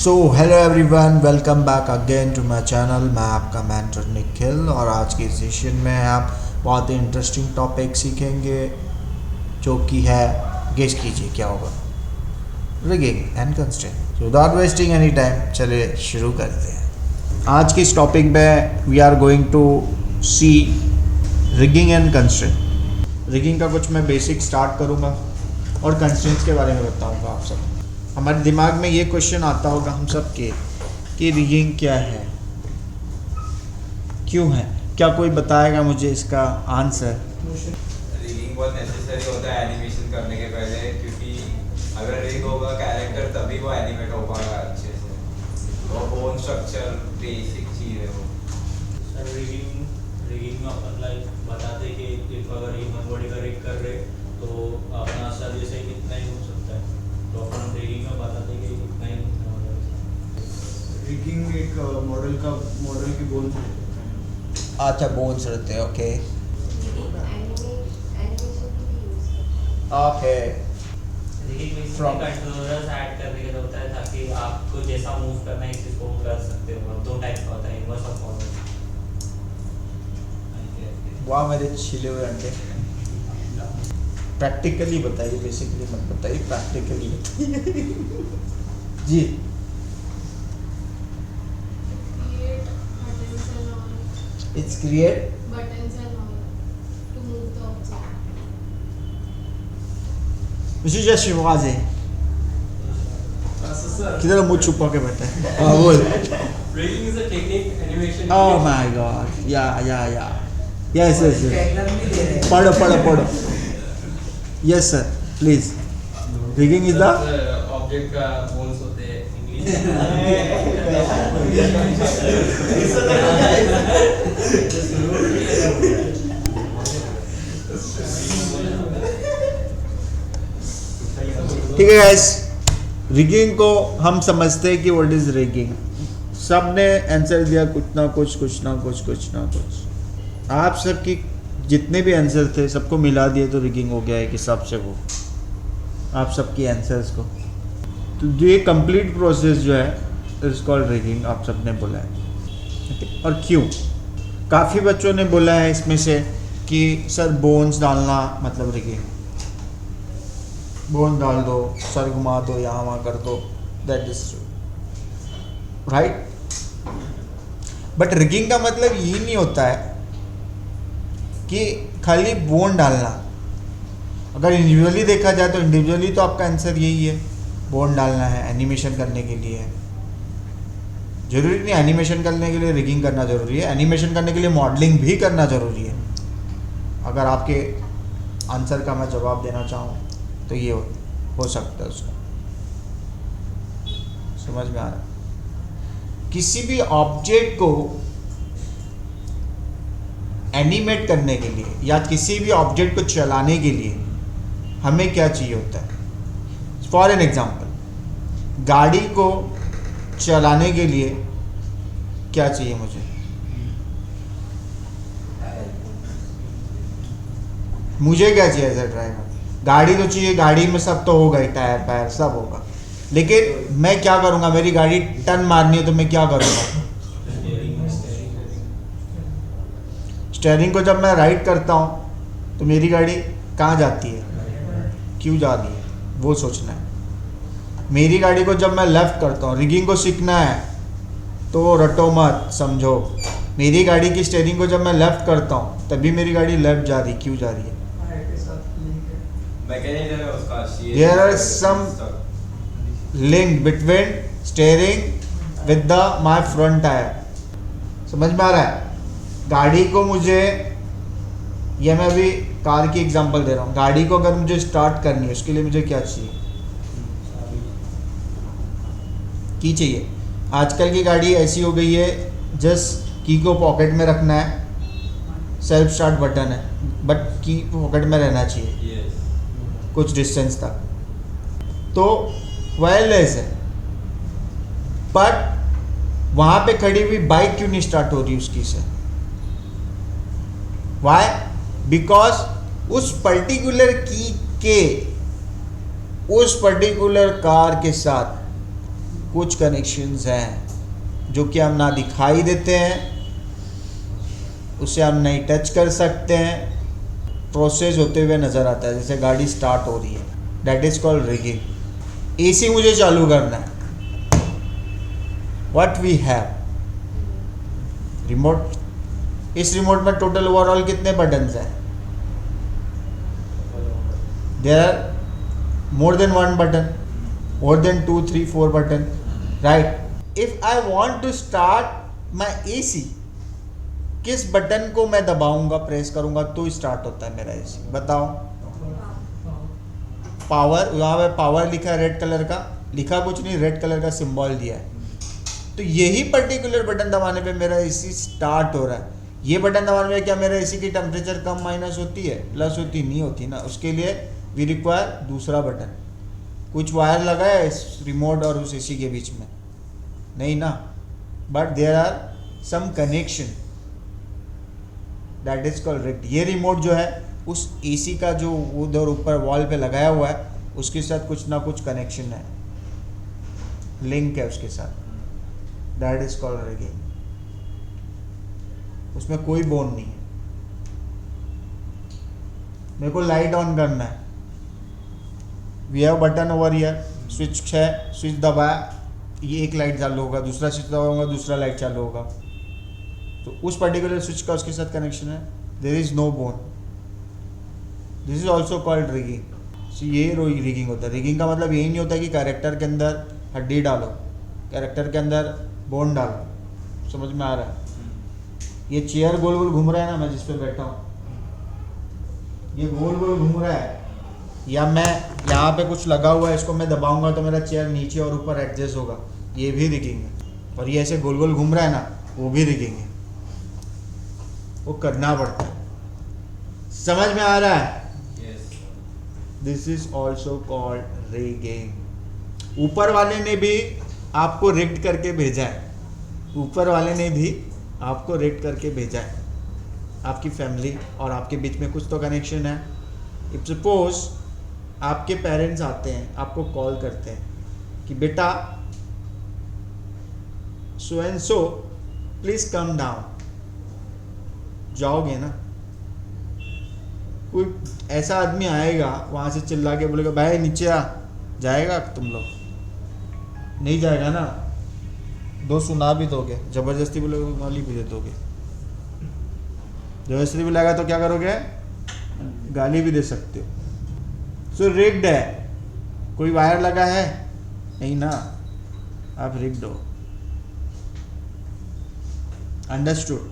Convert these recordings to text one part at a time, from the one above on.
So hello everyone, welcome back again to my channel. मैं आपका mentor Nikhil और आज की सेशन में आप बहुत ही इंटरेस्टिंग टॉपिक सीखेंगे जो कि है, गेस कीजिए क्या होगा, rigging and constraint. So without wasting any time चलिए शुरू करते हैं। आज की इस टॉपिक में we are going to see rigging and constraint. Rigging का कुछ मैं बेसिक स्टार्ट करूँगा और कंस्ट्रेंट्स के बारे में बताऊँगा आप सब। हमारे दिमाग में ये क्वेश्चन आता होगा हम सब के कि रिगिंग क्या है, क्यों है? क्या कोई बताएगा मुझे इसका आंसर? रिगिंग बहुत नेसेसरी होता है एनिमेशन करने के पहले, क्योंकि अगर रिग होगा कैरेक्टर तभी वो एनिमेट हो पाएगा अच्छे से। वो बोन स्ट्रक्चर बेसिक चीज़ है वो। सर रिगिंग में अपन लाइक बताते कि इफ अगर ह्यूमन बॉडी का रिग कर रहे तो अपना सर जैसे कितना ही घूम सकता है, तो अपन रिगिंग में बताते कि कितना ही घूमने वाला है। रिगिंग एक मॉडल की बोन से अच्छा, बोन्स रहते हैं। Okay okay. रिगिंग में From- कंट्रोलर्स ऐड करने के लिए होता है ताकि आपको जैसा मूव करना है इसी को कर सकते हो। दो टाइप का होता है, इनवर्स और फॉरवर्ड। वाह मेरे छिले हुए अंडे। प्रैक्टिकली बताइए, बेसिकली मत बताइए, प्रैक्टिकली बताइए। जी, Create buttons and all. It's create Buttons and all to move the object. मुझे जैसे आवाज है सर किधर मुंह छुपा के बैठा है। हाँ बोल। Rigging is a technique animation. Oh my God, या यस यस, पढ़ो yes sir please. Rigging is the object का बोन्स होते हैं ठीक है गाइस, रिगिंग को हम समझते हैं कि व्हाट इज रिगिंग। सब ने आंसर दिया कुछ ना कुछ। आप सबकी जितने भी आंसर थे सबको मिला दिए तो रिगिंग हो गया एक हिसाब से वो, आप सबकी आंसर्स को। तो जो ये कंप्लीट प्रोसेस जो है इज कॉल्ड रिगिंग, आप सब ने बोला है। और क्यों? काफ़ी बच्चों ने बोला है इसमें से कि सर बोन्स डालना मतलब रिगिंग, बोन डाल दो, सर घुमा दो, यहाँ वहाँ कर दो, that is right. But rigging का मतलब ये नहीं होता है कि खाली बोन डालना। अगर इंडिविजुअली देखा जाए तो इंडिविजुअली तो आपका आंसर यही है, बोन डालना है एनिमेशन करने के लिए। जरूरी नहीं एनिमेशन करने के लिए रिगिंग करना जरूरी है, एनिमेशन करने के लिए मॉडलिंग भी करना जरूरी है। अगर आपके आंसर का मैं जवाब देना चाहूँ तो ये हो सकता है, उसको समझ में आ रहा है। किसी भी ऑब्जेक्ट को एनिमेट करने के लिए या किसी भी ऑब्जेक्ट को चलाने के लिए हमें क्या चाहिए होता है? फॉर एन एग्जाम्पल, गाड़ी को चलाने के लिए क्या चाहिए मुझे? क्या चाहिए एज ए ड्राइवर? गाड़ी तो चाहिए, गाड़ी में सब तो होगा ही, टायर पायर सब होगा। लेकिन मैं क्या करूँगा? मेरी गाड़ी टर्न मारनी है तो मैं क्या करूँगा? स्टेयरिंग को जब मैं राइट करता हूँ तो मेरी गाड़ी कहाँ जाती है, क्यों जा रही है, वो सोचना है। मेरी गाड़ी को जब मैं लेफ़्ट करता हूँ, रिगिंग को सीखना है तो रटो मत, समझो। मेरी गाड़ी की स्टेयरिंग को जब मैं लेफ़्ट करता हूँ तभी मेरी गाड़ी लेफ़्ट जा रही, क्यों जा रही है? मैकेनिज्म है उसका। There are some link between steering with the my front tire। समझ में आ रहा है? गाड़ी को मुझे, ये मैं अभी कार की एग्जांपल दे रहा हूँ, गाड़ी को अगर मुझे स्टार्ट करनी है उसके लिए मुझे क्या चाहिए? की चाहिए। आजकल की गाड़ी ऐसी हो गई है, जस्ट की को पॉकेट में रखना है, सेल्फ स्टार्ट बटन है, बट की पॉकेट में रहना चाहिए कुछ डिस्टेंस तक, तो वायरलेस है। बट वहाँ पे खड़ी हुई बाइक क्यों नहीं स्टार्ट हो रही उसकी से? वाई? बिकॉज उस पर्टिकुलर की के उस पर्टिकुलर कार के साथ कुछ कनेक्शंस हैं जो कि हम ना दिखाई देते हैं, उसे हम नहीं टच कर सकते हैं, प्रोसेस होते हुए नज़र आता है, जैसे गाड़ी स्टार्ट हो रही है, that is called rigging. AC मुझे चालू करना है, व्हाट वी हैव रिमोट। इस रिमोट में टोटल ओवरऑल कितने बटन्स हैं? There are more than 1 button, more than 2 3 4 button, right? If I want to start my AC, किस बटन को मैं दबाऊंगा, प्रेस करूंगा तो स्टार्ट होता है मेरा AC? बताओ। पावर, यहाँ पे पावर लिखा है रेड कलर का, लिखा कुछ नहीं, रेड कलर का सिंबल दिया है, तो यही पर्टिकुलर बटन दबाने पे मेरा AC स्टार्ट हो रहा है। ये बटन दबाने में क्या मेरा AC की टेम्परेचर कम माइनस होती है, प्लस होती नहीं होती ना, उसके लिए वी रिक्वायर दूसरा बटन। कुछ वायर लगा है इस रिमोट और उस एसी के बीच में? नहीं ना, but there are some connection, that is called रिक्ट। ये रिमोट जो है उस एसी का जो उधर ऊपर वॉल पे लगाया हुआ है उसके साथ कुछ ना कुछ कनेक्शन है, लिंक है उसके साथ, दैट इज कॉल्ड रिगिंग। उसमें कोई बोन नहीं है। मेरे को लाइट ऑन करना है, we have button over here, switch है, स्विच दबाया, ये एक लाइट चालू होगा, दूसरा स्विच दबाऊंगा दूसरा लाइट चालू होगा, तो उस पर्टिकुलर स्विच का उसके साथ कनेक्शन है, there is no bone, this is also called rigging. ये रिगिंग होता है। रिगिंग का मतलब यही नहीं होता कि कैरेक्टर के अंदर हड्डी डालो, कैरेक्टर के अंदर बोन डालो, समझ में आ रहा है? ये चेयर गोल गोल घूम रहा है ना, मैं जिस पे बैठा हूँ ये गोल गोल घूम रहा है, या मैं यहाँ पे कुछ लगा हुआ है इसको मैं दबाऊंगा तो मेरा चेयर नीचे और ऊपर एडजस्ट होगा, ये भी रिगिंग है। और ये ऐसे गोल गोल घूम रहा है ना, वो भी रिगिंग है, वो करना पड़ता है। समझ में आ रहा है? This is also called rigging. ऊपर वाले ने भी आपको रिग्ड करके भेजा है, ऊपर वाले ने भी आपको रिग्ड करके भेजा है। आपकी फैमिली और आपके बीच में कुछ तो कनेक्शन है। इफ सपोज आपके पेरेंट्स आते हैं, आपको कॉल करते हैं कि बेटा so and so please come down, जाओगे ना? कोई ऐसा आदमी आएगा वहां से चिल्ला के बोलेगा भाई नीचे आ, जाएगा? तुम लोग नहीं जाएगा ना, दो सुना भी दोगे, जबरदस्ती बोलोगे गाली भी दे दोगे, जबरदस्ती बुलाएगा तो क्या करोगे? गाली भी दे सकते हो। सो रिग्ड है, कोई वायर लगा है नहीं ना, आप रिग्ड हो। अंडरस्टूड?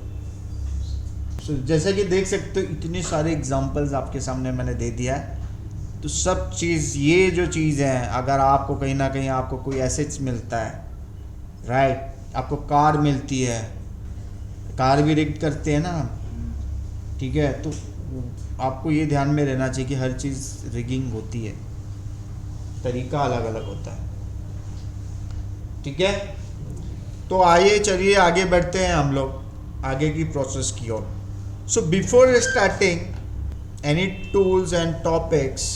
सो जैसे कि देख सकते हो इतने सारे एग्जांपल्स आपके सामने मैंने दे दिया है। तो सब चीज़, ये जो चीज़ है, अगर आपको कहीं ना कहीं आपको कोई एसेट्स मिलता है, राइट, आपको कार मिलती है, कार भी रिग्ड करते हैं ना हम, ठीक है? तो आपको ये ध्यान में रहना चाहिए कि हर चीज़ रिगिंग होती है, तरीका अलग अलग होता है, ठीक है? तो आइए चलिए आगे बढ़ते हैं हम लोग आगे की प्रोसेस की ओर। So before starting any tools and topics,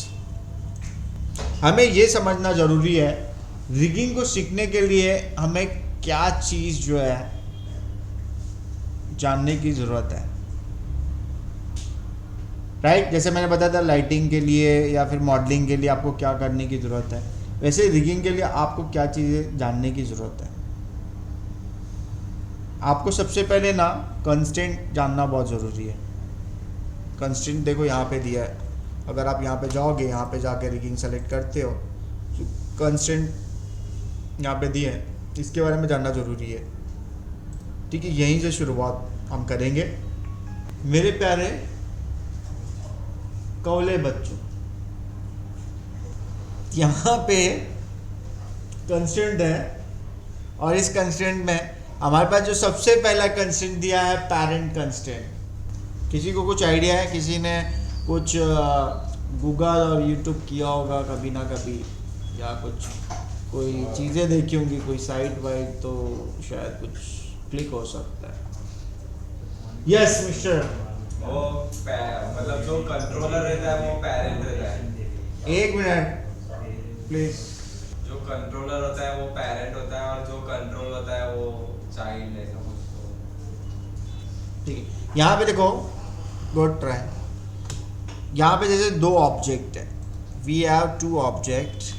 हमें ये समझना ज़रूरी है रिगिंग को सीखने के लिए हमें क्या चीज़ जो है जानने की ज़रूरत है, राइट? जैसे मैंने बताया था लाइटिंग के लिए या फिर मॉडलिंग के लिए आपको क्या करने की ज़रूरत है, वैसे रिगिंग के लिए आपको क्या चीज़ें जानने की ज़रूरत है। आपको सबसे पहले ना कंस्ट्रेंट जानना बहुत ज़रूरी है। कंस्ट्रेंट देखो यहाँ पे दिया है, अगर आप यहाँ पे जाओगे, यहाँ पे जाके रिगिंग सेलेक्ट करते हो तो कंस्ट्रेंट यहाँ पे दिए हैं, इसके बारे में जानना ज़रूरी है, ठीक है? यहीं से शुरुआत हम करेंगे। मेरे प्यारे कौले बच्चों, यहाँ पे कंस्ट्रेंट है और इस कंस्ट्रेंट में हमारे पास जो सबसे पहला कंस्ट्रेंट दिया है पेरेंट कंस्ट्रेंट। किसी को कुछ आइडिया है? किसी ने कुछ गूगल और यूट्यूब किया होगा कभी ना कभी, या कुछ कोई चीज़ें देखी होंगी, कोई साइट वाइट, तो शायद कुछ क्लिक हो सकता है। यस मिस्टर, वो मतलब जो कंट्रोलर रहता है वो पेरेंट रहता है। एक मिनट प्लीज। जो कंट्रोलर होता है वो पेरेंट होता है चाइल्ड ऐसा कुछ तो ठीक है, यहाँ पे देखो, गुड ट्राई। यहाँ पे जैसे दो ऑब्जेक्ट है, we have two object,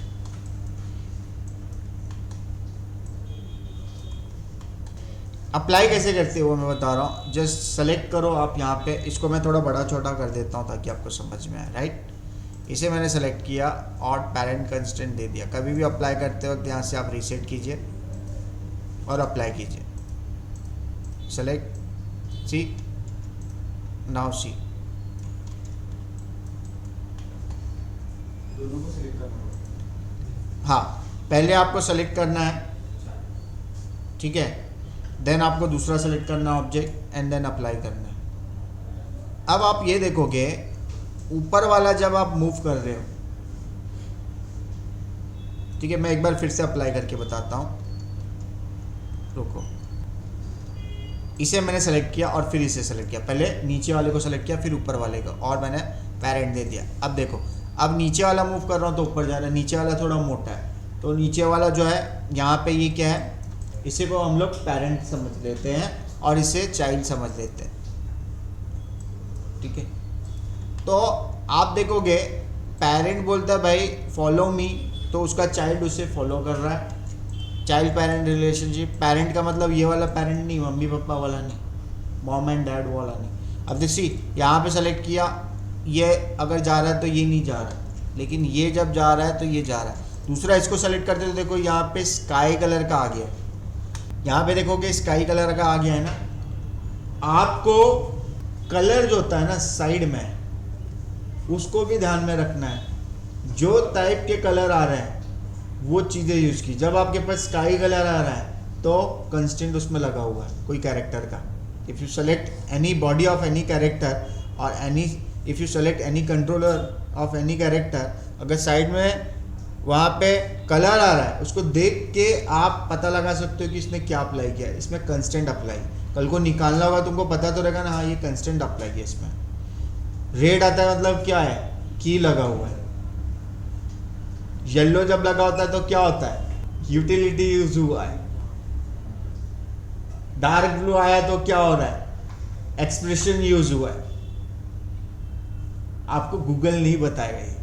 apply कैसे करते हो मैं बता रहा हूँ। जस्ट सेलेक्ट करो आप यहाँ पे, इसको मैं थोड़ा बड़ा छोटा कर देता हूँ ताकि आपको समझ में आए, राइट। इसे मैंने सेलेक्ट किया और पेरेंट कंस्ट्रेंट दे दिया। कभी भी अप्लाई करते वक्त यहाँ से आप रीसेट कीजिए और अप्लाई कीजिए। सेलेक्ट, सी, नाउ सी, दोनों को सिलेक्ट करना होगा। हाँ पहले आपको सेलेक्ट करना है, ठीक है, देन आपको दूसरा सेलेक्ट करना है ऑब्जेक्ट एंड देन अप्लाई करना है। अब आप ये देखोगे ऊपर वाला जब आप मूव कर रहे हो, ठीक है, मैं एक बार फिर से अप्लाई करके बताता हूँ, रुको। इसे मैंने सेलेक्ट किया और फिर इसे सेलेक्ट किया, पहले नीचे वाले को सेलेक्ट किया फिर ऊपर वाले को, और मैंने पेरेंट दे दिया। अब देखो, अब नीचे वाला मूव कर रहा हूँ तो ऊपर जा रहा है, नीचे वाला थोड़ा मोटा है तो नीचे वाला जो है यहाँ पे ये क्या है, इसे को हम लोग पेरेंट समझ लेते हैं और इसे चाइल्ड समझ लेते हैं, ठीक है। तो आप देखोगे पेरेंट बोलता है भाई फॉलो मी, तो उसका चाइल्ड उसे फॉलो कर रहा है, चाइल्ड पेरेंट रिलेशनशिप। पेरेंट का मतलब ये वाला पेरेंट नहीं, मम्मी पापा वाला नहीं, मॉम एंड डैड वाला नहीं। अब देखिए यहाँ पे सेलेक्ट किया, ये अगर जा रहा है तो ये नहीं जा रहा, लेकिन ये जब जा रहा है तो ये जा रहा है। दूसरा इसको सेलेक्ट करते तो देखो यहाँ पे स्काई कलर का आ गया, यहाँ पे देखोगे स्काई कलर का आ गया है ना। आपको कलर जो होता है ना साइड में, उसको भी ध्यान में रखना है। जो टाइप के कलर आ रहे हैं वो चीज़ें यूज की। जब आपके पास स्काई कलर आ रहा है तो कंस्टेंट उसमें लगा हुआ है कोई कैरेक्टर का। If you select any body of any character और any, if you select any controller of any character, अगर साइड में वहाँ पे कलर आ रहा है उसको देख के आप पता लगा सकते हो कि इसने क्या अप्लाई किया है। इसमें कंस्टेंट अप्लाई, कल को निकालना होगा तुमको पता तो रहेगा ना, हाँ ये कंस्टेंट अप्लाई किया इसमें। रेड आता है मतलब क्या है, की लगा हुआ है। येलो जब लगा होता है तो क्या होता है, यूटिलिटी यूज हुआ है। डार्क ब्लू आया तो क्या हो रहा है, एक्सप्रेशन यूज हुआ है। आपको गूगल नहीं बताएगा, ये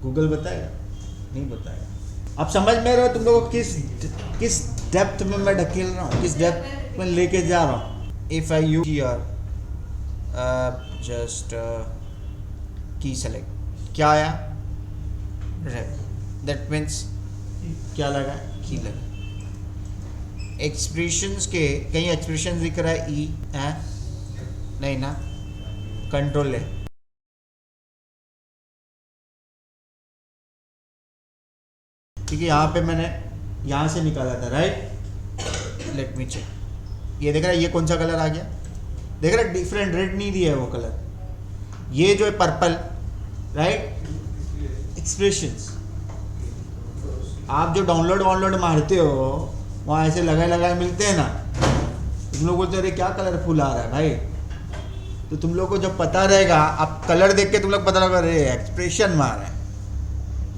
गूगल बताएगा नहीं बताएगा। आप समझ में रहे हो तुम लोगों को किस डेप्थ में मैं ढकेल रहा हूँ, किस डेप्थ में लेके जा रहा हूँ। If I use here just की सेलेक्ट, क्या आया, रेड, दैट मीन्स क्या लगा, की लगा। एक्सप्रेशंस के कहीं एक्सप्रेशन दिख रहा है, ई है नहीं ना, कंट्रोल है। ठीक है, यहाँ पे मैंने यहाँ से निकाला था, राइट। लेट मी चेक, ये देख रहा है, ये कौन सा कलर आ गया, देख रहा है डिफरेंट, रेड नहीं दिया है वो कलर, ये जो है पर्पल, राइट। एक्सप्रेशंस आप जो डाउनलोड मारते हो वहाँ ऐसे लगाए मिलते हैं ना, तुम लोग बोलते अरे क्या कलरफुल आ रहा है भाई, तो तुम लोग को जब पता रहेगा, आप कलर देख के तुम लोग पता लगा अरे एक्सप्रेशन मार रहे हैं।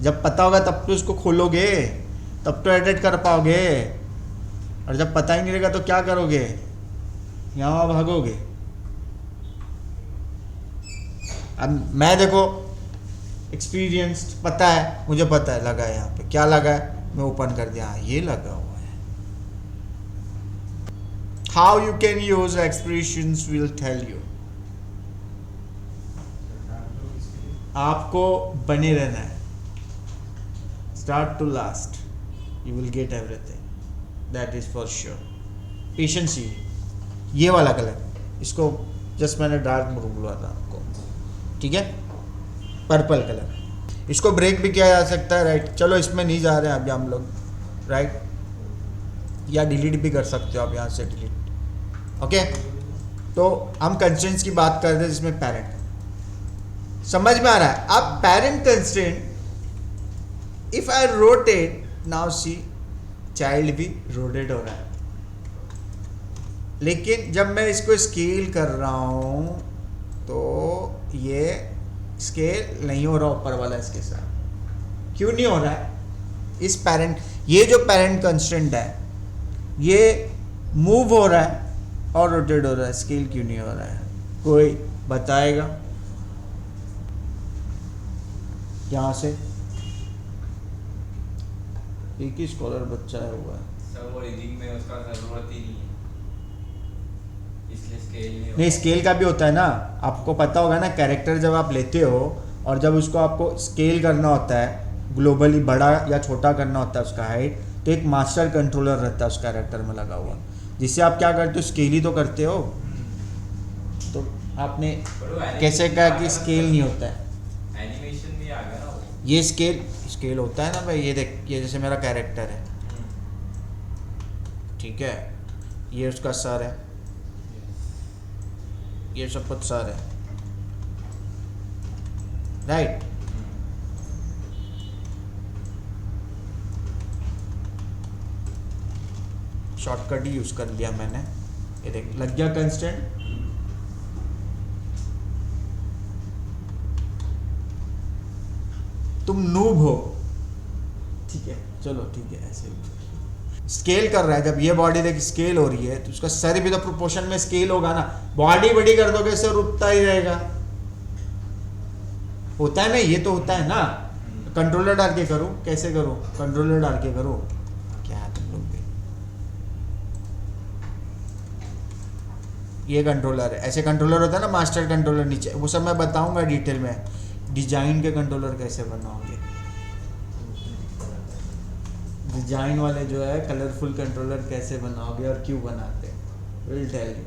जब पता होगा तब तो उसको खोलोगे, तब तो एडिट कर पाओगे, और जब पता ही नहीं रहेगा तो क्या करोगे, यहाँ भागोगे। अब मैं देखो एक्सपीरियंस्ड, पता है, मुझे पता है लगा है, यहाँ पे क्या लगा है, मैं ओपन कर दिया, हाँ ये लगा हुआ है। How you can use expressions will tell you. आपको बने रहना है, start to last, you will get everything, that is for sure. Patience ये वाला कलर, इसको जस्ट मैंने डार्क ब्लू बोला था आपको, ठीक है, पर्पल कलर। इसको ब्रेक भी किया जा सकता है, राइट। चलो इसमें नहीं जा रहे हैं अभी हम लोग, राइट, या डिलीट भी कर सकते हो आप यहाँ से डिलीट, ओके। तो हम कंस्ट्रेंट्स की बात कर रहे हैं जिसमें पेरेंट समझ में आ रहा है। अब parent constraint, if I rotate, now see child भी रोटेट हो रहा है, लेकिन जब मैं इसको स्केल कर रहा हूँ तो ये स्केल नहीं हो रहा ऊपर वाला इसके साथ। क्यों नहीं हो रहा है, इस पेरेंट, ये जो पेरेंट कंस्ट्रेंट है ये मूव हो रहा है और रोटेट हो रहा है, स्केल क्यों नहीं हो रहा है? कोई बताएगा? यहाँ से एक ही स्कॉलर बच्चा है हुआ है, सर वो रीडिंग में उसका जरूरत ही नहीं है, इसलिए स्केल नहीं नहीं स्केल का भी होता है ना, आपको पता होगा ना। कैरेक्टर जब आप लेते हो और जब उसको आपको स्केल करना होता है, ग्लोबली बड़ा या छोटा करना होता है उसका हाइट, तो एक मास्टर कंट्रोलर रहता है उस कैरेक्टर में लगा हुआ, जिससे आप क्या करते हो, स्केल ही तो करते हो। तो आपने कैसे कहा कि स्केल नहीं होता है? एनिमेशन भी आ गया ना वो। ये स्केल होता है ना भाई। ये देख, ये जैसे मेरा कैरेक्टर है, ठीक है, ये उसका सर है, ये सब कुछ सर है, राइट। शॉर्टकट ही यूज कर लिया मैंने, ये देख लग गया कंस्टेंट। तुम नूब हो, ठीक है, चलो ठीक है, ऐसे स्केल कर रहा है। जब ये बॉडी देख स्केल हो रही है तो उसका सर भी तो प्रोपोर्शन में स्केल होगा ना। बॉडी बड़ी कर दोगे सर उतना ही रहेगा, होता है ना, ये तो होता है ना। कंट्रोलर डाल के करूं, कैसे करूं? कंट्रोलर डाल के करूं क्या तुम लोग भी? ये कंट्रोलर है, ऐसे कंट्रोलर होता है ना, मास्टर कंट्रोलर नीचे, वो सब मैं बताऊंगा डिटेल में। डिजाइन के कंट्रोलर कैसे बनाओगे, डिजाइन वाले जो है कलरफुल कंट्रोलर कैसे बनाओगे और क्यों बनाते हैं, विल टेल यू।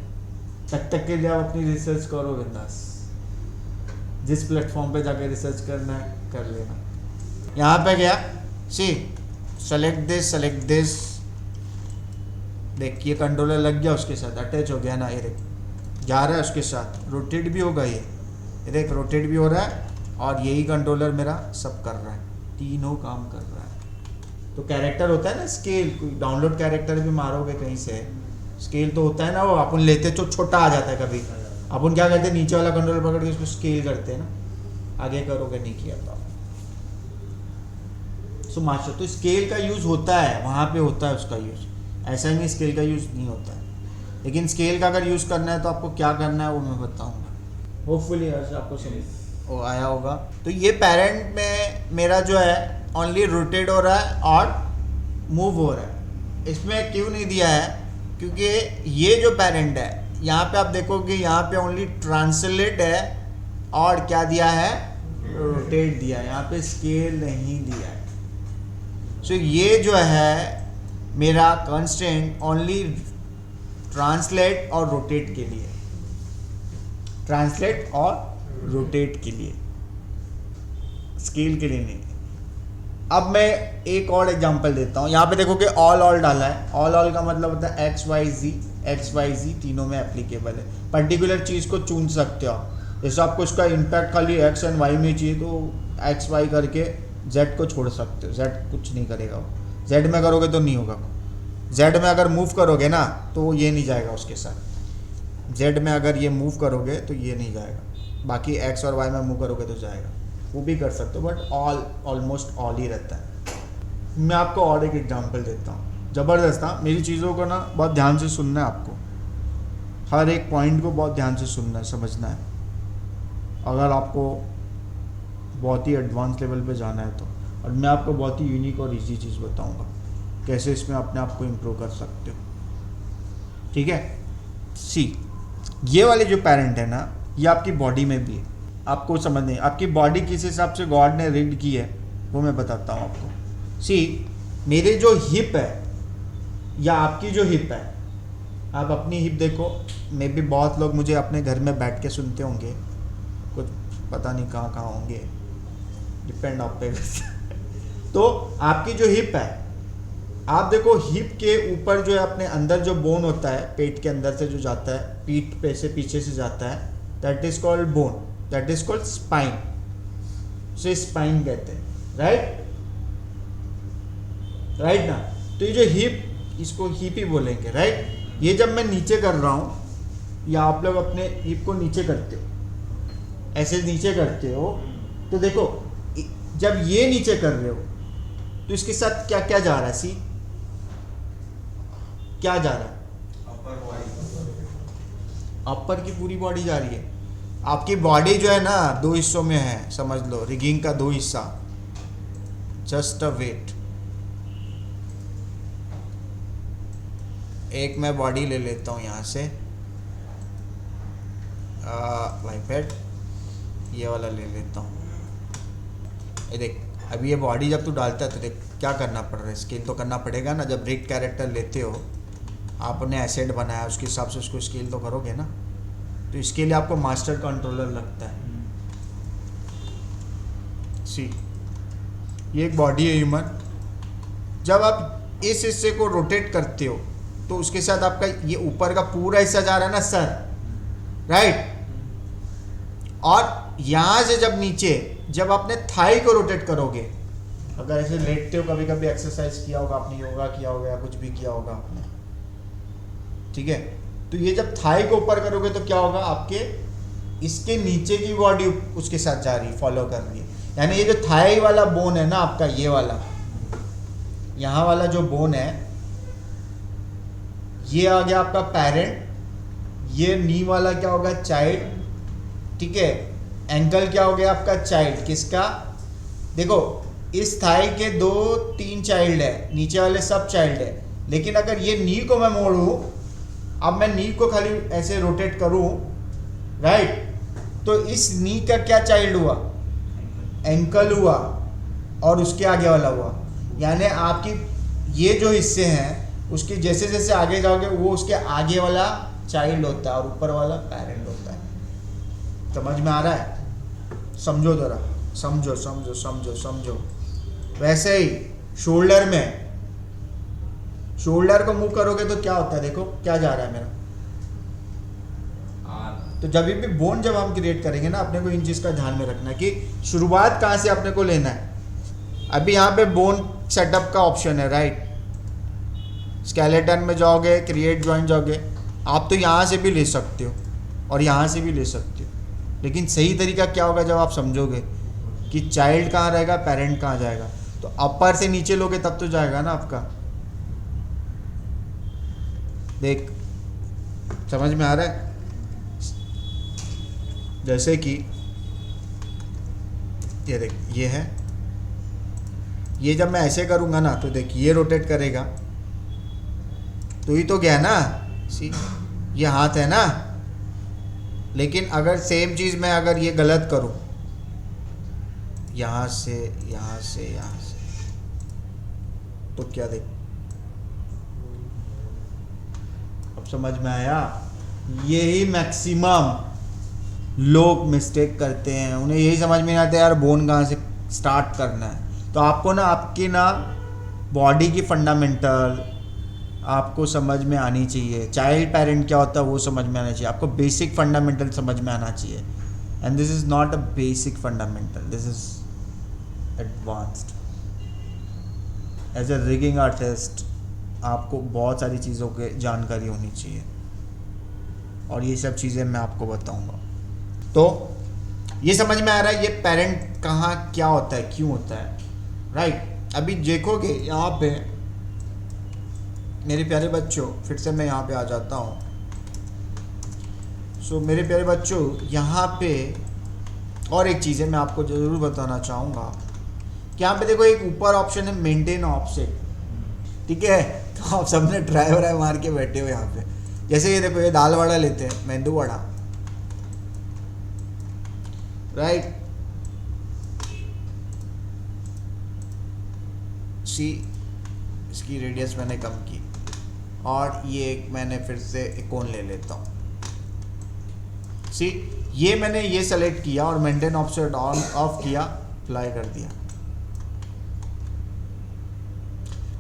तब तक के लिए आप अपनी रिसर्च करो बिंदास, जिस प्लेटफॉर्म पे जाके रिसर्च करना है कर लेना। यहाँ पे गया, सी सेलेक्ट दिस, देख ये कंट्रोलर लग गया उसके साथ, अटैच हो गया ना, ये देख जा रहा है उसके साथ, रोटेट भी होगा ये देख रोटेट भी हो रहा है, और यही कंट्रोलर मेरा सब कर रहा है, तीनों काम कर रहा है। तो कैरेक्टर होता है ना स्केल, कोई डाउनलोड कैरेक्टर भी मारोगे कहीं से, स्केल तो होता है ना, वो अपन लेते तो छोटा आ जाता है कभी, अपन क्या करते हैं नीचे वाला कंट्रोलर पकड़ के इसको स्केल करते हैं ना, आगे करोगे नहीं किया तो। सो मास्टर तो स्केल का यूज़ होता है, वहाँ पे होता है उसका यूज़, ऐसा नहीं स्केल का यूज़ नहीं होता है। लेकिन स्केल का अगर यूज़ करना है तो आपको क्या करना है वो मैं बताऊँगा, होपफुली आपको समझ वो आया होगा। तो ये पेरेंट में मेरा जो है ओनली रोटेट हो रहा है और मूव हो रहा है। इसमें क्यों नहीं दिया है, क्योंकि ये जो पेरेंट है यहाँ पे आप देखोगे, यहाँ पे ओनली ट्रांसलेट है और क्या दिया है, रोटेट दिया है, यहाँ पे स्केल नहीं दिया है। सो ये जो है मेरा कंस्ट्रेंट ओनली ट्रांसलेट और रोटेट के लिए, ट्रांसलेट और रोटेट के लिए, स्केल के लिए नहीं। अब मैं एक और एग्जांपल देता हूँ। यहाँ पे देखो कि ऑल डाला है, ऑल का मतलब होता है एक्स वाई जी तीनों में एप्लीकेबल है। पर्टिकुलर चीज़ को चुन सकते हो आप, जैसे आपको इसका इम्पैक्ट खाली एक्स एंड वाई में चाहिए तो एक्स वाई करके जेड को छोड़ सकते हो, जेड कुछ नहीं करेगा वो, जेड में करोगे तो नहीं होगा, जेड में अगर मूव करोगे ना तो ये नहीं जाएगा उसके साथ, जेड में अगर ये मूव करोगे तो ये नहीं जाएगा, बाकी एक्स और वाई में मूव करोगे तो जाएगा, वो भी कर सकते हो, बट ऑलमोस्ट ऑल ही रहता है। मैं आपको और एक एग्जांपल देता हूँ, ज़बरदस्त था। मेरी चीज़ों को ना बहुत ध्यान से सुनना है आपको, हर एक पॉइंट को बहुत ध्यान से सुनना है, समझना है, अगर आपको बहुत ही एडवांस लेवल पे जाना है तो। और मैं आपको बहुत ही यूनिक और इजी चीज़ बताऊँगा कैसे इसमें अपने आप को इम्प्रूव कर सकते हो, ठीक है। सी ये वाले जो पेरेंट है ना, ये आपकी बॉडी में भी है, आपको समझने, आपकी बॉडी किस हिसाब से गॉड ने रिग्ड की है वो मैं बताता हूँ आपको। सी मेरे जो हिप है या आपकी जो हिप है, आप अपनी हिप देखो, मे भी बहुत लोग मुझे अपने घर में बैठ के सुनते होंगे, कुछ पता नहीं कहाँ कहाँ होंगे, डिपेंड आप पे तो आपकी जो हिप है, आप देखो हिप के ऊपर जो है अपने अंदर जो बोन होता है, पेट के अंदर से जो जाता है, पीठ पे से पीछे से जाता है, that is called bone, that is called spine, से स्पाइन कहते हैं, राइट ना। तो ये जो हिप, इसको हिप ही बोलेंगे, राइट। ये जब मैं नीचे कर रहा हूँ या आप लोग अपने हिप को नीचे करते हो, ऐसे नीचे करते हो, तो देखो जब ये नीचे कर रहे हो तो इसके साथ क्या क्या जा रहा है, सी क्या जा रहा है, अपर बॉडी अपर की पूरी बॉडी जा रही है। आपकी बॉडी जो है ना 2 हिस्सों में है, समझ लो रिगिंग का 2 हिस्सा। जस्ट अ वेट, एक मैं बॉडी ले लेता हूँ यहाँ से, वाइपेड ये वाला ले लेता हूँ। ये देख, अभी ये बॉडी जब तू डालता है तो देख क्या करना पड़ रहा है, स्केल तो करना पड़ेगा ना। जब रिग कैरेक्टर लेते हो, आपने एसेट बनाया, उसके हिसाब से उसको स्केल तो करोगे ना। तो इसके लिए आपको मास्टर कंट्रोलर लगता है। सी, ये एक बॉडी है ह्यूमन। जब आप इस हिस्से को रोटेट करते हो तो उसके साथ आपका ये ऊपर का पूरा हिस्सा जा रहा है ना, सर, राइट। और यहाँ से जब नीचे, जब आपने थाई को रोटेट करोगे, अगर ऐसे लेटते हो, कभी कभी एक्सरसाइज किया होगा आपने, योगा किया होगा या कुछ भी किया होगा आपने, ठीक है, तो ये जब थाई को ऊपर करोगे तो क्या होगा, आपके इसके नीचे की बॉडी उसके साथ जा रही है, फॉलो कर रही है। यानी ये जो थाई वाला बोन है ना आपका, ये वाला यहाँ वाला जो बोन है, ये आ गया आपका पेरेंट, ये नी वाला क्या होगा, चाइल्ड, ठीक है। एंकल क्या हो गया आपका, चाइल्ड। किसका, देखो इस थाई के 2-3 चाइल्ड है, नीचे वाले सब चाइल्ड है। लेकिन अगर ये नी को मैं मोड़ूं, अब मैं नी को खाली ऐसे रोटेट करूं, राइट, तो इस नी का क्या चाइल्ड हुआ, एंकल हुआ, और उसके आगे वाला हुआ। यानी आपकी ये जो हिस्से हैं उसके जैसे जैसे आगे जाओगे, वो उसके आगे वाला चाइल्ड होता है और ऊपर वाला पेरेंट होता है। समझ में आ रहा है? समझो जरा, समझो समझो समझो समझो। वैसे ही शोल्डर में, शोल्डर को मूव करोगे तो क्या होता है, देखो क्या जा रहा है मेरा। तो जब भी बोन जब हम क्रिएट करेंगे ना, अपने को इन चीज़ का ध्यान में रखना है कि शुरुआत कहाँ से अपने को लेना है। अभी यहाँ पे बोन सेटअप का ऑप्शन है, राइट। स्केलेटन में जाओगे, क्रिएट जॉइंट जाओगे, आप तो यहाँ से भी ले सकते हो और यहाँ से भी ले सकते हो। लेकिन सही तरीका क्या होगा, जब आप समझोगे कि चाइल्ड कहाँ रहेगा, पेरेंट कहाँ जाएगा, तो अपर से नीचे लोगे तब तो जाएगा ना आपका। देख, समझ में आ रहा है? जैसे कि ये देख, ये है, ये जब मैं ऐसे करूँगा ना तो देख ये रोटेट करेगा, तो ही तो गया ना, सी ये हाथ है ना। लेकिन अगर सेम चीज़ मैं अगर ये गलत करूँ, यहाँ से यहाँ से यहाँ से, तो क्या देख, अब समझ में आया? यही मैक्सिमम लोग मिस्टेक करते हैं, उन्हें यही समझ में नहीं आता यार बोन कहाँ से स्टार्ट करना है। तो आपको ना आपकी ना बॉडी की फंडामेंटल आपको समझ में आनी चाहिए। चाइल्ड पेरेंट क्या होता है वो समझ में आना चाहिए आपको। बेसिक फंडामेंटल समझ में आना चाहिए। And this is not a basic fundamental, this is advanced. As a rigging artist आपको बहुत सारी चीज़ों की जानकारी होनी चाहिए और ये सब चीज़ें मैं आपको बताऊंगा। तो ये समझ में आ रहा है ये पेरेंट कहाँ क्या होता है, क्यों होता है, राइट। अभी देखोगे यहाँ पे मेरे प्यारे बच्चों, फिर से मैं यहाँ पे आ जाता हूँ। सो मेरे प्यारे बच्चों, यहाँ पे और एक चीज़ है मैं आपको ज़रूर बताना चाहूँगा कि यहाँ पे देखो एक ऊपर ऑप्शन है मेंटेन ऑफसेट, ठीक है। तो आप सबने ट्राई वराई मार के बैठे हो यहाँ पे। जैसे ये देखो, ये दाल वड़ा लेते हैं, मेंदू वड़ा, राइट। सी, इसकी रेडियस मैंने कम की और ये एक मैंने फिर से एक कोन ले लेता हूँ। सी, ये मैंने ये सेलेक्ट किया और मेंटेन ऑफसेट ऑन ऑफ किया, अप्लाई कर दिया।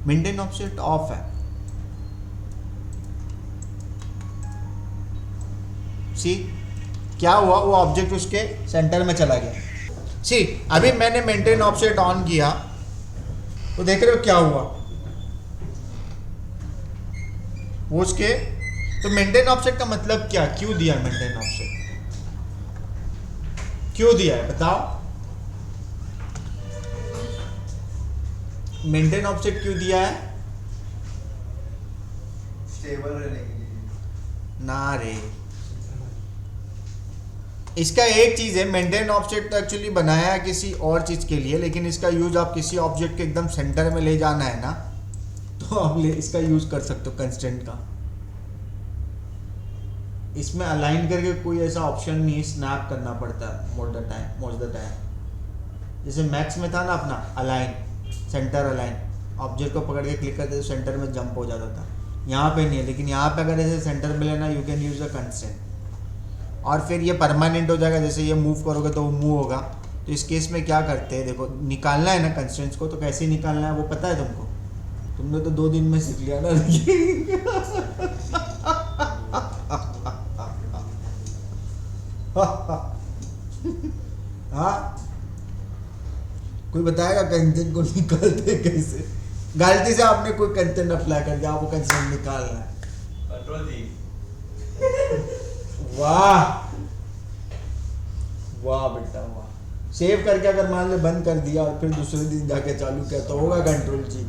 मेंटेन ऑफसेट ऑफ है। सी, क्या हुआ, वो ऑब्जेक्ट उसके सेंटर में चला गया। सी, अभी मैंने मेंटेन ऑफसेट ऑन किया तो देख रहे हो क्या हुआ, वो उसके। तो मेंटेन ऑफसेट का मतलब क्या, क्यों दिया मेंटेन ऑफसेट, क्यों दिया है बताओ। मेंटेन ऑफसेट क्यों दिया है? स्टेबल रहने के लिए। ना रे, इसका एक चीज़ है, मेंटेन ऑब्जेक्ट तो एक्चुअली बनाया है किसी और चीज़ के लिए, लेकिन इसका यूज आप किसी ऑब्जेक्ट के एकदम सेंटर में ले जाना है ना, तो आप इसका यूज कर सकते हो कंस्ट्रेंट का। इसमें अलाइन करके कोई ऐसा ऑप्शन नहीं है, स्नैप करना पड़ता है मोस्ट द टाइम। जैसे मैक्स में था ना अपना अलाइन, सेंटर अलाइन, ऑब्जेक्ट को पकड़ के क्लिक करते तो सेंटर में जंप हो जाता था। यहाँ पे नहीं है, लेकिन यहाँ पे अगर ऐसे सेंटर में लेना, you can use a constraint, और फिर ये परमानेंट हो जाएगा। जैसे ये मूव करोगे तो वो मूव होगा। तो इस केस में क्या करते हैं, देखो निकालना है ना कंस्ट्रेंट्स को, तो कैसे निकालना है वो पता है तुमको? तुमने तो 2 दिन में सीख लिया ना। हाँ, कोई बताएगा कंस्ट्रेंट को निकालते कैसे? गलती से आपने कोई कंस्ट्रेंट अप्लाई कर दिया, आपको कंस्ट्रेंट निकालना है। कंट्रोल जी। वाह वाह बेटा वाह। सेव करके अगर मान ले बंद कर दिया और फिर दूसरे दिन जाके चालू किया तो होगा कंट्रोल जी।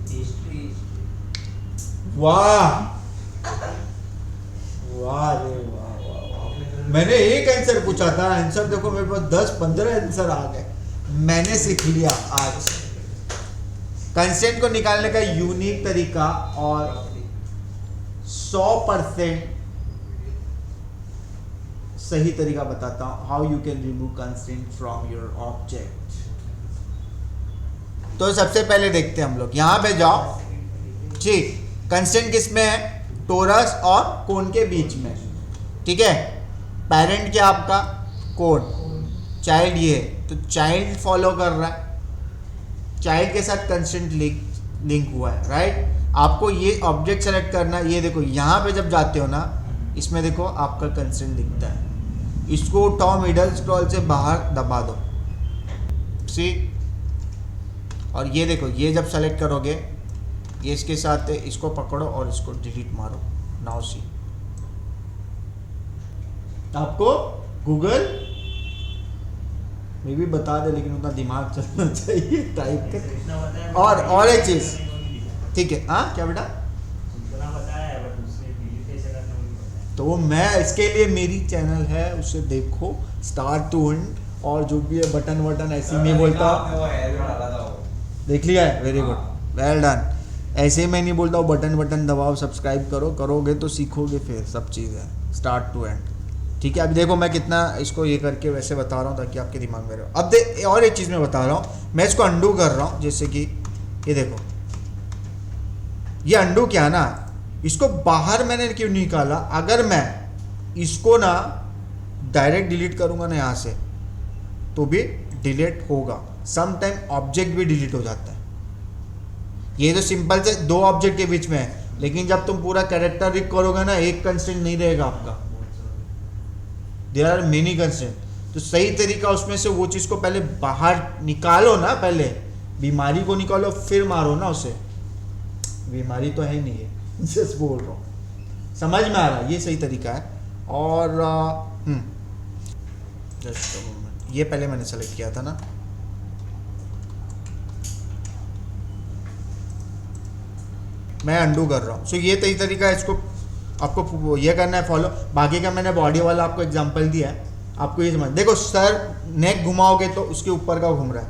वाह वाह रे वाह वाह वाह। मैंने एक आंसर पूछा था, आंसर देखो मेरे पास 10-15 आंसर आ गए। मैंने सीख लिया आज कंस्ट्रेंट को निकालने का यूनिक तरीका और 100% सही तरीका बताता हूं, how you can remove constraint from your object. तो सबसे पहले देखते हैं हम लोग, यहां पे जाओ, ठीक, कंस्ट्रेंट किस में है? टोरस और कोन के बीच में, ठीक है। पेरेंट क्या आपका? कोन, चाइल्ड ये, तो चाइल्ड फॉलो कर रहा है, चाइल्ड के साथ कंस्ट्रेंट लिंक हुआ है, राइट। आपको ये ऑब्जेक्ट सेलेक्ट करना है। ये देखो यहाँ पे जब जाते हो ना, इसमें देखो आपका कंस्ट्रेंट दिखता है, इसको उठाओ, मिडल स्क्रॉल से बाहर दबा दो, सी। और ये देखो, ये जब सेलेक्ट करोगे, ये इसके साथ है, इसको पकड़ो और इसको डिलीट मारो, नाउ सी। आपको गूगल में भी बता दे, लेकिन उतना दिमाग चलना चाहिए टाइप कर। और एक चीज, ठीक है, हाँ क्या बेटा? तो मैं इसके लिए मेरी चैनल है, उसे देखो स्टार्ट टू एंड, और जो भी है बटन वटन ऐसे ही नहीं बोलता। देख लिया है, वेरी गुड, वेल डन। ऐसे ही मैं नहीं बोलता हूँ बटन वटन दबाओ, सब्सक्राइब करो, करोगे तो सीखोगे फिर सब चीज़ें स्टार्ट टू एंड, ठीक है। अभी देखो मैं कितना इसको ये करके वैसे बता रहा हूँ ताकि आपके दिमाग में रहे। अब और एक चीज़ मैं बता रहा हूँ, मैं इसको अंडू कर रहा हूँ। जैसे कि ये देखो, ये अंडू क्या ना, इसको बाहर मैंने क्यों निकाला? अगर मैं इसको ना डायरेक्ट डिलीट करूँगा ना यहाँ से, तो भी डिलीट होगा। सम टाइम ऑब्जेक्ट भी डिलीट हो जाता है। ये तो सिंपल से 2 ऑब्जेक्ट के बीच में है, लेकिन जब तुम पूरा कैरेक्टर रिक करोगे ना, एक कंस्ट्रेंट नहीं रहेगा आपका, देयर आर मेनी कंस्ट्रेंट। तो सही तरीका उसमें से वो चीज़ को पहले बाहर निकालो ना, पहले बीमारी को निकालो फिर मारो ना उसे। बीमारी तो है ही नहीं है, जस्ट बोल रहा हूँ, समझ में आ रहा है? ये सही तरीका है। और जस्ट मोमेंट, ये पहले मैंने सेलेक्ट किया था ना, मैं अंडू कर रहा हूँ। सो ये सही तरीका है, इसको आपको ये करना है फॉलो। बाकी का मैंने बॉडी वाला आपको एग्जांपल दिया है, आपको ये समझ। देखो सर, नेक घुमाओगे तो उसके ऊपर का घूम रहा है,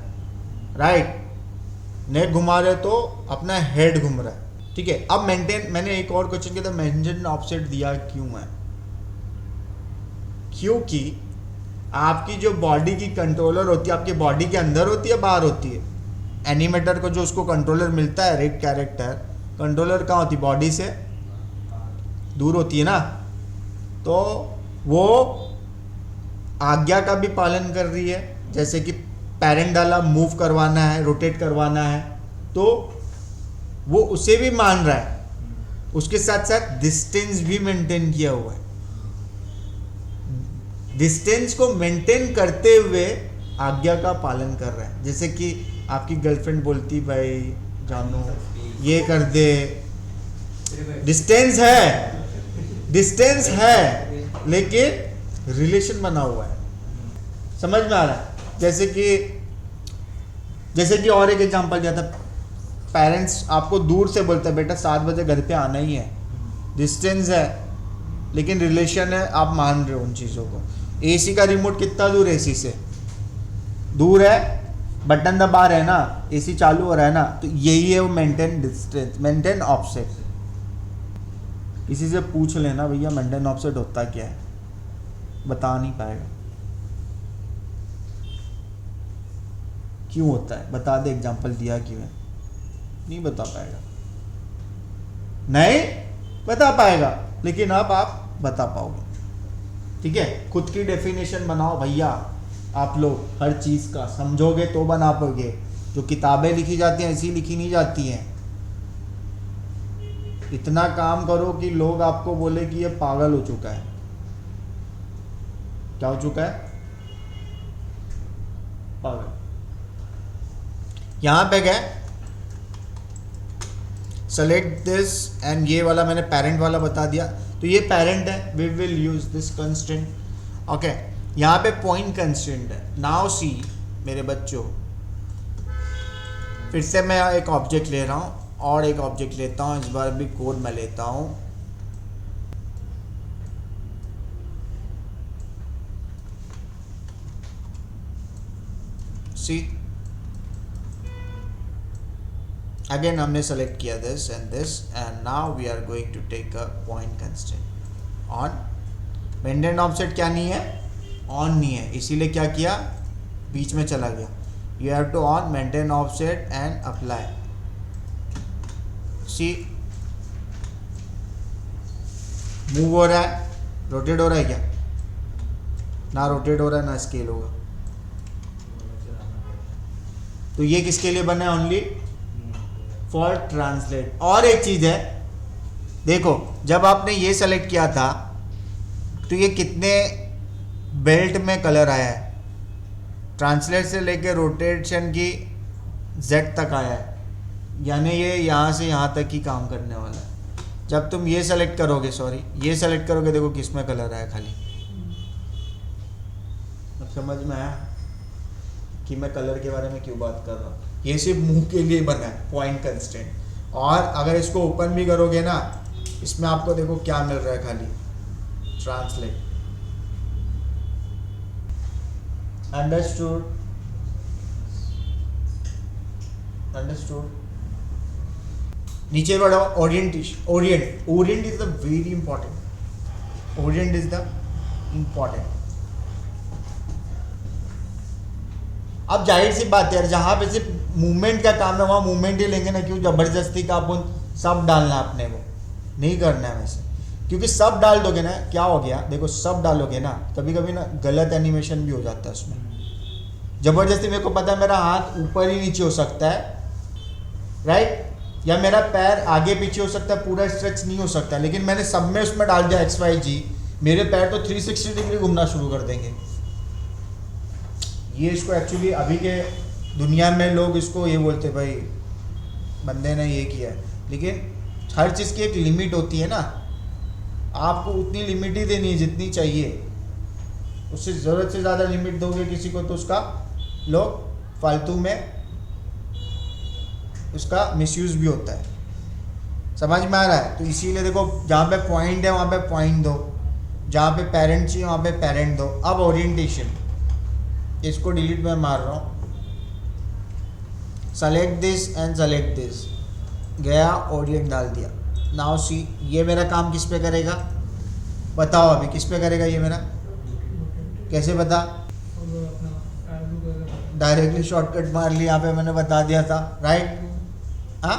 राइट। नेक घुमा रहे तो अपना हेड घूम रहा है, ठीक है। अब मेंटेन, मैंने एक और क्वेश्चन किया था, मेंटेन ऑफसेट दिया क्यों है? क्योंकि आपकी जो बॉडी की कंट्रोलर होती है, आपकी बॉडी के अंदर होती है बाहर होती है? एनिमेटर को जो उसको कंट्रोलर मिलता है, रिग कैरेक्टर, कंट्रोलर कहाँ होती है? बॉडी से दूर होती है ना। तो वो आज्ञा का भी पालन कर रही है, जैसे कि पेरेंट डाला, मूव करवाना है, रोटेट करवाना है, तो वो उसे भी मान रहा है। उसके साथ साथ डिस्टेंस भी मेंटेन किया हुआ है। डिस्टेंस को मेंटेन करते हुए आज्ञा का पालन कर रहा है। जैसे कि आपकी गर्लफ्रेंड बोलती, भाई जानू ये कर दे, डिस्टेंस है लेकिन रिलेशन बना हुआ है, समझ में आ रहा है? जैसे कि और एक एग्जांपल दिया था, पेरेंट्स आपको दूर से बोलते हैं बेटा 7 बजे घर पे आना ही है, डिस्टेंस है, लेकिन रिलेशन है, आप मान रहे हो उन चीज़ों को। एसी का रिमोट कितना दूर है एसी से? दूर है, बटन दबा रहे हैं ना, एसी चालू हो रहा है ना, तो यही है वो मेंटेन डिस्टेंस, मेंटेन ऑफसेट। किसी से पूछ लेना भैया मेंटेन ऑफसेट होता क्या है, बता नहीं पाएगा। क्यों होता है बता दे, एग्जांपल दिया क्यों है, नहीं बता पाएगा, नहीं बता पाएगा, लेकिन अब आप बता पाओगे। ठीक है, खुद की डेफिनेशन बनाओ भैया, आप लोग हर चीज़ का समझोगे तो बना पाओगे। जो किताबें लिखी जाती हैं ऐसी लिखी नहीं जाती हैं। इतना काम करो कि लोग आपको बोले कि ये पागल हो चुका है। क्या हो चुका है? पागल। यहां पे गए, सेलेक्ट दिस एंड ये वाला मैंने पेरेंट वाला बता दिया, तो ये पेरेंट है, we will use this constraint. Okay, यहाँ पे पॉइंट कंस्ट्रेंट है। नाउ सी मेरे बच्चों, फिर से मैं एक ऑब्जेक्ट ले रहा हूँ और एक ऑब्जेक्ट लेता हूँ, इस बार भी कोड मैं लेता हूँ। सी अगेन हमने सेलेक्ट किया this and now we are going to take a point constraint on. Maintain offset क्या नहीं है? ऑन नहीं है, इसीलिए क्या किया, बीच में चला गया। You have to on maintain offset and apply. See move हो रहा है, रोटेट हो रहा है क्या? ना रोटेट हो रहा है ना स्केल होगा। तो ये किसके लिए बना है? Only for translate. और एक चीज है, देखो जब आपने ये सेलेक्ट किया था तो ये कितने बेल्ट में कलर आया है? ट्रांसलेट से लेके रोटेशन की Z तक आया है, यानी ये यहाँ से यहाँ तक ही काम करने वाला है। जब तुम ये सेलेक्ट करोगे, सॉरी ये सेलेक्ट करोगे, देखो किस में कलर आया खाली। अब समझ में आया कि मैं कलर के बारे में क्यों बात कर रहा हूँ? ये सिर्फ मुंह के लिए बना है पॉइंट कंस्ट्रेंट। और अगर इसको ओपन भी करोगे ना, इसमें आपको देखो क्या मिल रहा है, खाली ट्रांसलेट। अंडरस्टूड? अंडरस्टूड? नीचे बढ़ो, orientation. Orient is the very important. Orient is the important. अब जाहिर सी बात है यार, जहाँ पे सिर्फ मूवमेंट का काम है वहाँ मूवमेंट ही लेंगे ना, क्यों जबरदस्ती का अपन सब डालना है अपने को, नहीं करना है वैसे। क्योंकि सब डाल दोगे ना, क्या हो गया देखो, सब डालोगे ना कभी कभी ना गलत एनिमेशन भी हो जाता है उसमें। जबरदस्ती मेरे को पता है मेरा हाथ ऊपर ही नीचे हो सकता है, राइट, या मेरा पैर आगे पीछे हो सकता है, पूरा स्ट्रेच नहीं हो सकता, लेकिन मैंने सब में उसमें डाल दिया XYG, मेरे पैर तो 360 डिग्री घूमना शुरू कर देंगे। ये इसको एक्चुअली अभी के दुनिया में लोग इसको ये बोलते भाई बंदे ने ये किया है, लेकिन हर चीज़ की एक लिमिट होती है ना। आपको उतनी लिमिट ही देनी है जितनी चाहिए, उससे ज़रूरत से ज़्यादा लिमिट दोगे किसी को तो उसका लोग फालतू में उसका मिसयूज़ भी होता है। समझ में आ रहा है? तो इसीलिए देखो जहाँ पे पॉइंट है वहाँ पे पॉइंट दो, जहाँ पे पेरेंट चाहिए वहाँ पे पेरेंट दो। अब ओरिएंटेशन, इसको डिलीट में मार रहा हूँ, select this and select this, गया ओरिएंट डाल दिया। नाउ सी ये मेरा काम किस पे करेगा बताओ, अभी किस पे करेगा ये मेरा, कैसे बता? डायरेक्टली शॉर्टकट मार लिया, यहाँ पे मैंने बता दिया था, राइट? हाँ,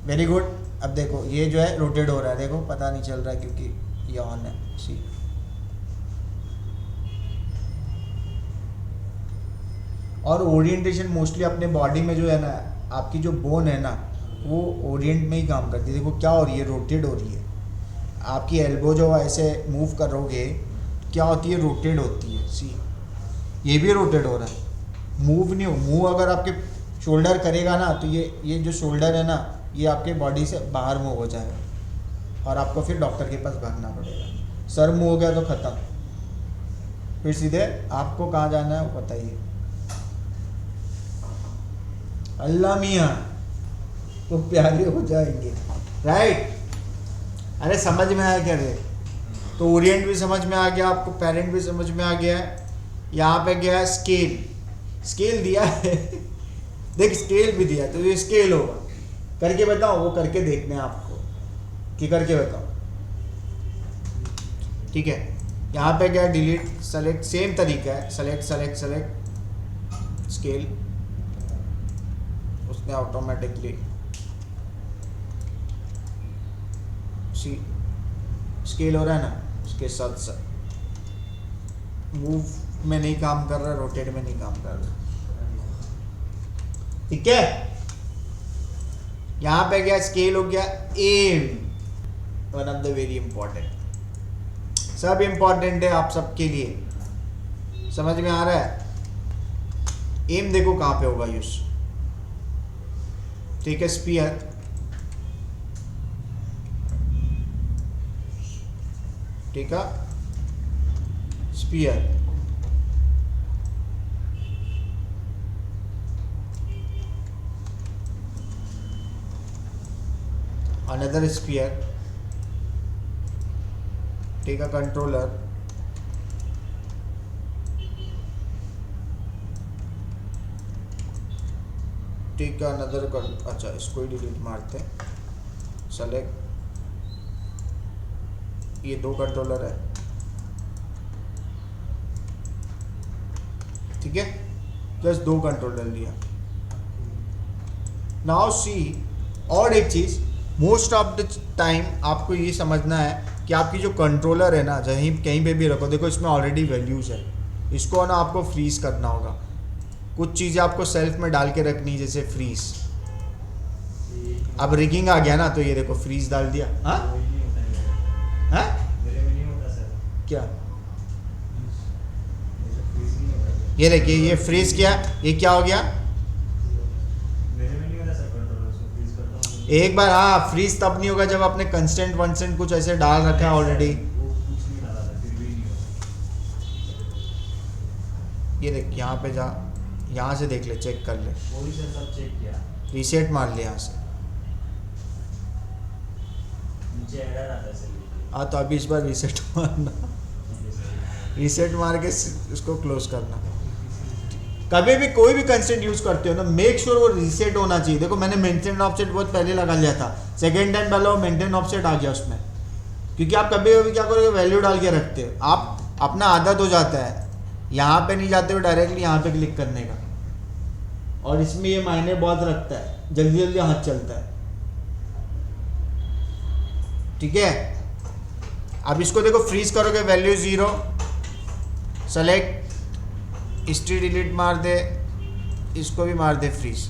वेरी गुड। अब देखो ये जो है रोटेट हो रहा है, देखो पता नहीं चल रहा है क्योंकि ये ऑन है। सी और ओरिएंटेशन मोस्टली अपने बॉडी में जो है ना, आपकी जो बोन है ना वो ओरिएंट में ही काम करती है। देखो क्या हो रही है, रोटेट हो रही है। आपकी एल्बो जो ऐसे मूव करोगे क्या होती है, रोटेट होती है। सी ये भी रोटेट हो रहा है, मूव नहीं हो। मूव अगर आपके शोल्डर करेगा ना तो ये जो शोल्डर है ना ये आपके बॉडी से बाहर मूव हो जाएगा और आपको फिर डॉक्टर के पास भागना पड़ेगा। सर मूव हो गया तो ख़त्म, फिर सीधे आपको कहाँ जाना है वो बताइए। अल्लाह मियाँ तो प्यारे हो जाएंगे, राइट? अरे समझ में आया क्या रे? तो ओरिएंट भी समझ में आ गया आपको, पेरेंट भी समझ में आ गया है। यहाँ पे गया है स्केल, स्केल दिया है देख स्केल भी दिया, तो ये स्केल होगा। करके बताओ, वो करके देखने हैं आपको कि करके बताओ, ठीक है। यहाँ पे गया डिलीट, सेलेक्ट, सेम तरीका है, सेलेक्ट सेलेक्ट सेलेक्ट स्केल, उसने ऑटोमेटिकली स्केल हो रहा है ना, उसके साथ साथ मूव में नहीं काम कर रहा, रोटेट में नहीं काम कर रहा, ठीक है। यहां पे क्या स्केल हो गया, um, one of the very important, सब इंपॉर्टेंट है आप सबके लिए, समझ में आ रहा है। एम देखो कहां पे होगा यूज, ठीक है। स्पीयर, ठीक है, स्पीयर, अनदर स्पीयर, ठीक है, कंट्रोलर, ठीक है, अनदर, अच्छा इसको ही डिलीट मारते हैं, सेलेक्ट, ये दो कंट्रोलर है, ठीक है, जस्ट दो कंट्रोलर लिया। नाउ सी, और एक चीज, मोस्ट ऑफ द टाइम आपको ये समझना है कि आपकी जो कंट्रोलर है ना, कहीं पे भी रखो, देखो इसमें ऑलरेडी वैल्यूज है, इसको ना आपको फ्रीज करना होगा। कुछ चीज़ें आपको सेल्फ में डाल के रखनी, जैसे फ्रीज। अब रिगिंग आ गया ना, तो ये देखो फ्रीज डाल दिया। हाँ हाँ क्या, ये देखिए ये फ्रीज किया, ये क्या हो गया, एक बार, हाँ फ्रीज तब नहीं होगा जब आपने कंस्टेंट वंस्टेंट कुछ ऐसे डाल रखा है ऑलरेडी। ये देख यहाँ पे जा, यहाँ से देख ले, चेक कर ले, सब चेक किया, रीसेट मार ले यहाँ से। नीचे एरर आता है। हाँ तो अभी इस बार रीसेट मारना, रीसेट मार के इसको क्लोज करना। कभी भी कोई भी कंस्टेंट यूज करते हो ना, मेक श्योर वो रीसेट होना चाहिए। देखो मैंने मेंटेन ऑफसेट बहुत पहले लगा लिया था, सेकेंड टाइम पहले वो मेंटेन ऑफसेट आ गया उसमें, क्योंकि आप कभी कभी क्या करोगे, वैल्यू डाल के रखते हो, आप अपना आदत हो जाता है, यहाँ पे नहीं जाते हो डायरेक्टली यहाँ पे क्लिक करने का, और इसमें ये मायने बहुत रखता है, जल्दी जल्दी हाथ चलता है, ठीक है। अब इसको देखो फ्रीज करोगे, वैल्यू 0, सेलेक्ट, हिस्ट्री डिलीट मार दे, इसको भी मार दे फ्रीज,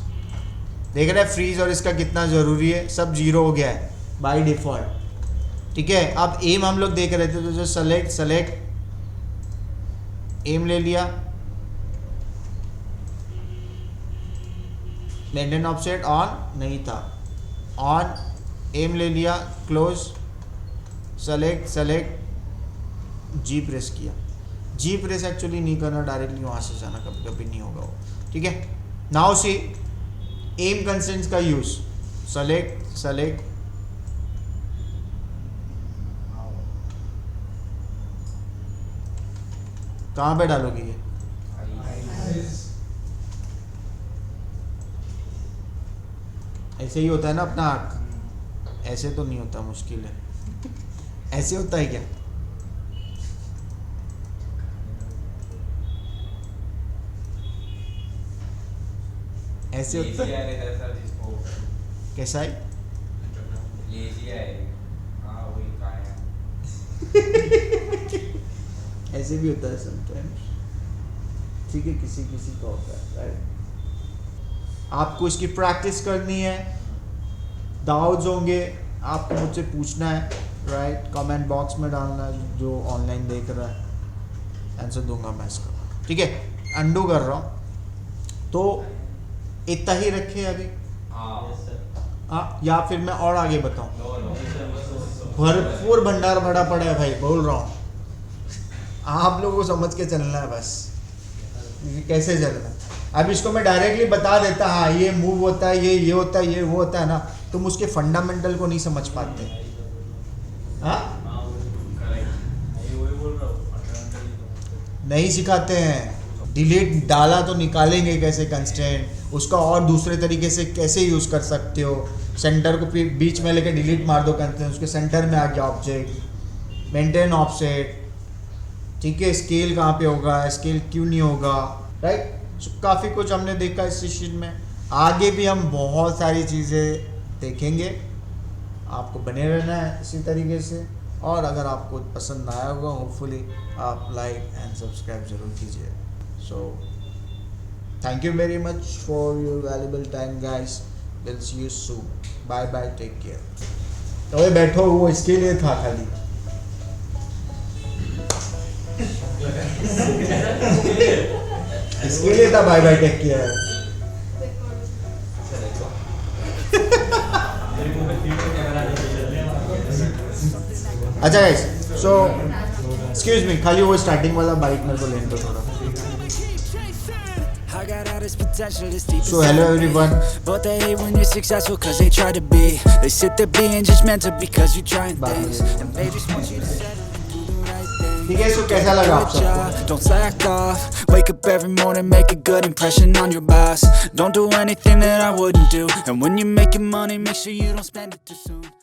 देख रहे हैं फ्रीज और इसका कितना ज़रूरी है, सब 0 हो गया है बाय डिफ़ॉल्ट, ठीक है। अब एम हम लोग देख रहे थे, तो जो सेलेक्ट सेलेक्ट एम ले लिया, मेंटेन ऑफसेट ऑन नहीं था, ऑन, एम ले लिया, क्लोज, सेलेक्ट सेलेक्ट, जी प्रेस किया। जी प्रेस एक्चुअली नहीं करना, डायरेक्टली वहाँ से जाना, कभी कभी नहीं होगा वो, ठीक है। नाउ सी एम कंस्ट्रेंट्स का यूज, सेलेक्ट सेलेक्ट, कहाँ पे डालोगे ये, ऐसे ही होता है ना अपना आँख, ऐसे तो नहीं होता, मुश्किल है, ऐसे होता है क्या, ऐसे होता है, कैसा है, ऐसे भी होता है समटाइम्स, ठीक है, किसी किसी का होता है, राइट। आपको इसकी प्रैक्टिस करनी है, डाउट्स होंगे आपको मुझसे पूछना है, राइट, कमेंट बॉक्स में डालना है, जो ऑनलाइन देख रहा है आंसर दूंगा मैं इसका, ठीक है। अंडू कर रहा हूँ, तो इतना ही रखे अभी, हाँ, या फिर मैं और आगे बताऊँ, भरपूर भंडार भरा पड़ा है भाई, बोल रहा हूँ, आप लोगों को समझ के चलना है बस, कैसे चलना है। अब इसको मैं डायरेक्टली बता देता, हाँ ये मूव होता है, ये होता है, ये वो होता है ना, तुम उसके फंडामेंटल को नहीं समझ पाते, हाँ वही बोल रहा हूँ फंडामेंटली तो नहीं सिखाते हैं। डिलीट डाला तो निकालेंगे कैसे कंस्ट्रेंट, उसका और दूसरे तरीके से कैसे यूज़ कर सकते हो। सेंटर को बीच में लेके डिलीट मार दो कंस्ट्रेंट, उसके सेंटर में आ गया ऑब्जेक्ट। मेंटेन ऑफसेट, ठीक है। स्केल कहाँ पे होगा, स्केल क्यों नहीं होगा, राइट। काफ़ी कुछ हमने देखा इस सेशन में। आगे भी हम बहुत सारी चीज़ें देखेंगे, आपको बने रहना है इसी तरीके से। और अगर आपको पसंद आया होगा, होपफुली आप लाइक एंड सब्सक्राइब ज़रूर कीजिए। So thank you very much for your valuable time guys, will see you soon, bye bye, take care. तो बैठो, वो इसके लिए था खाली। इसके लिए था बाय बाय टेक केयर। अच्छा गाइस, सो एक्सक्यूज मी, खाली वो स्टार्टिंग वाला बाइट मेरे को लेने दो थोड़ा। So hello everyone. But they hate when you're successful cause they try to be. They sit there being judgmental because you're trying things. And they just want you to settle and do the right thing. ठीक है, सो कैसा लगा आप सबको? Don't slack off. Wake up every morning, make a good impression on your boss. Don't do anything that I wouldn't do. And when you're making money, make sure you don't spend it too soon.